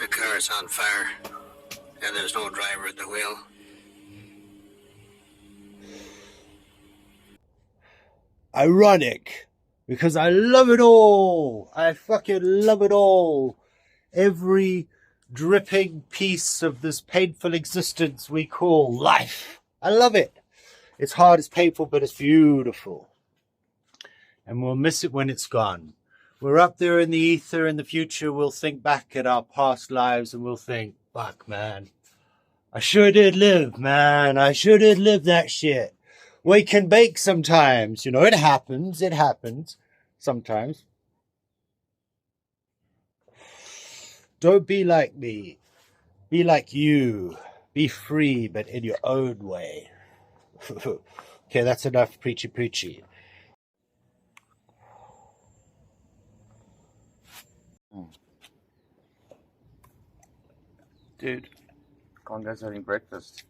The car's on fire, and there's no driver at the wheel. Ironic, because I love it all. I fucking love it all. Every dripping piece of this painful existence we call life. I love it. It's hard, it's painful, but it's beautiful. And we'll miss it when it's gone. We're up there in the ether. In the future, we'll think back at our past lives and we'll think, fuck, man, I sure did live, man. I sure did live that shit. We can bake sometimes. You know, it happens. It happens sometimes. Don't be like me. Be like you. Be free, but in your own way. Okay, that's enough preachy. Dude, Congo's having breakfast.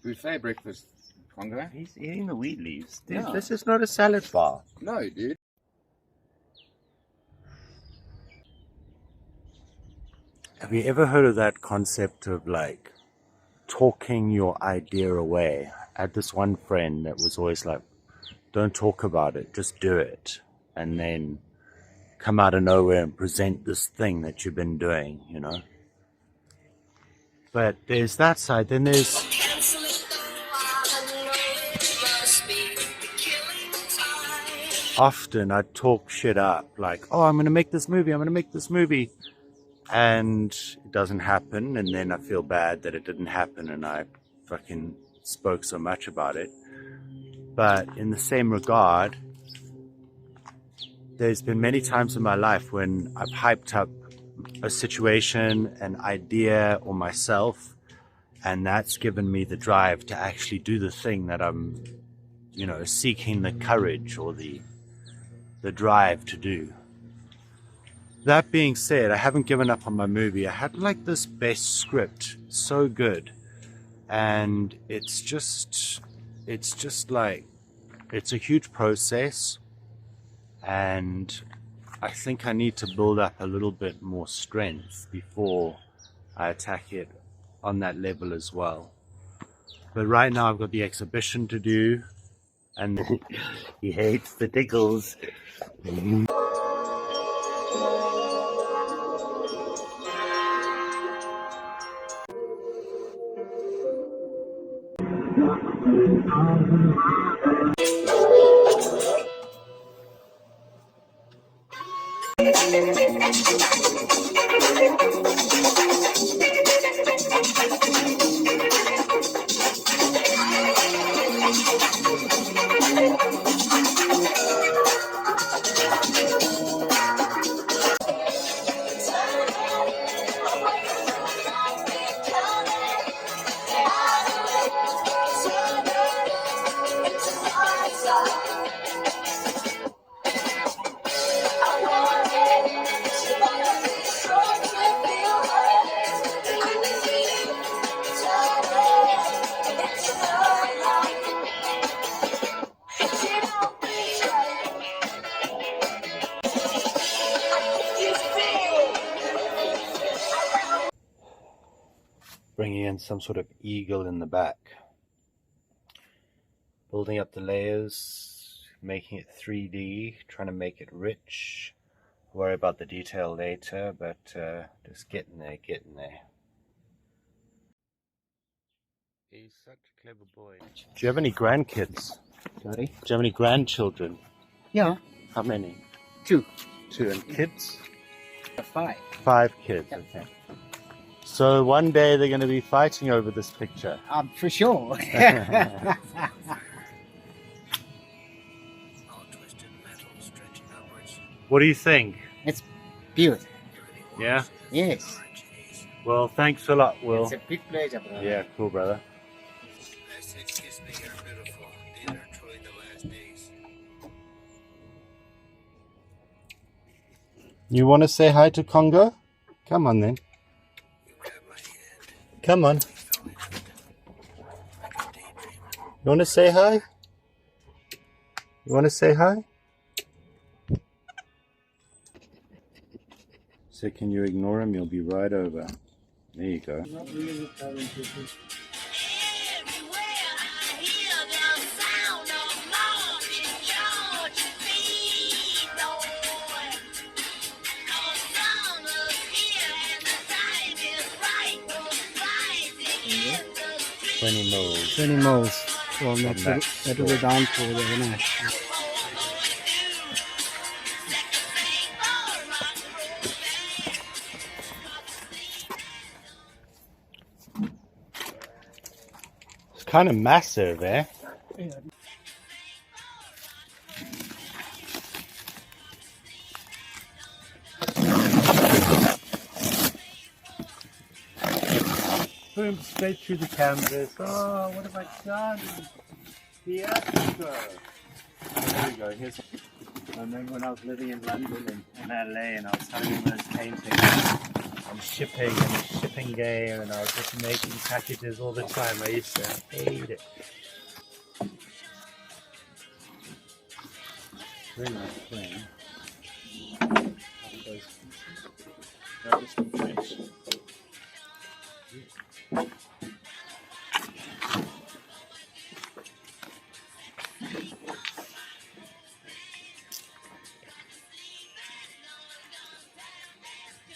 Buffet breakfast, Congo. He's eating the weed leaves. Dude, Yeah. This is not a salad bar. No, dude. Have you ever heard of that concept of like talking your idea away? I had this one friend that was always like, don't talk about it, just do it. And then come out of nowhere and present this thing that you've been doing, you know? But there's that side, then there's often I talk shit up, like, oh, I'm going to make this movie. And it doesn't happen, and then I feel bad that it didn't happen and I fucking spoke so much about it. But in the same regard, there's been many times in my life when I've hyped up a situation, an idea, or myself, and that's given me the drive to actually do the thing that I'm, you know, seeking the courage or the drive to do. That being said, I haven't given up on my movie. I had like this best script, so good, and it's just like, it's a huge process, and I think I need to build up a little bit more strength before I attack it on that level as well. But right now I've got the exhibition to do, and he hates the tickles. Bringing in some sort of eagle in the back. Building up the layers, making it 3D, trying to make it rich. Worry about the detail later, but just getting there. He's such a clever boy. Do you have any grandkids? Sorry? Do you have any grandchildren? Yeah, How many? 2. 2. And kids? 5. 5 kids, okay. So one day they're going to be fighting over this picture. For sure. All twisted metal stretching upwards. What do you think? It's beautiful. Yeah? Yes. Well, thanks a lot, Will. It's a big pleasure, brother. Yeah, cool, brother. Last 6 kiss me are beautiful. These are truly the last days. You want to say hi to Congo? Come on then. You grabbed my hand. Come on. Fell into it. Like a daydream. You want to say hi? You want to say hi? So can you ignore him? You'll be right over. There you go. Not really talented. Mm-hmm. 20 mils. 20 miles. Well, that will be down for the winner. It's kind of massive, eh? Yeah. Boom, straight through the canvas. Oh, what have I done? Fiasco. There you go. Here's. I remember when I was living in London and LA, and I was having those paintings on shipping and a shipping game, and I was just making packages all the time. I used to hate it. Very nice plane.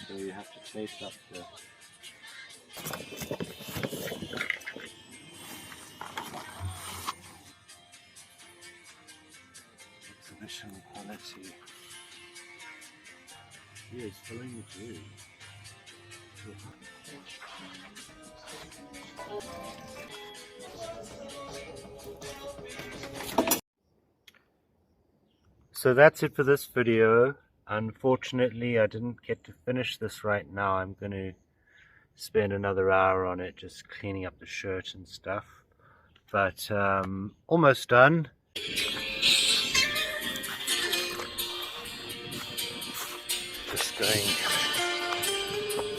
So you have to chase up the exhibition quality. He is filling the food. So that's it for this video. Unfortunately, I didn't get to finish this right now. I'm going to spend another hour on it, just cleaning up the shirt and stuff. But almost done. Just going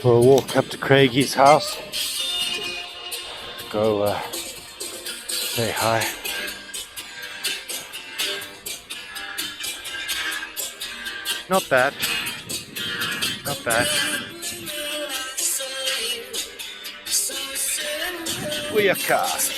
for a walk up to Craigie's house. Go say hi. Not bad. Not bad. Booyaka!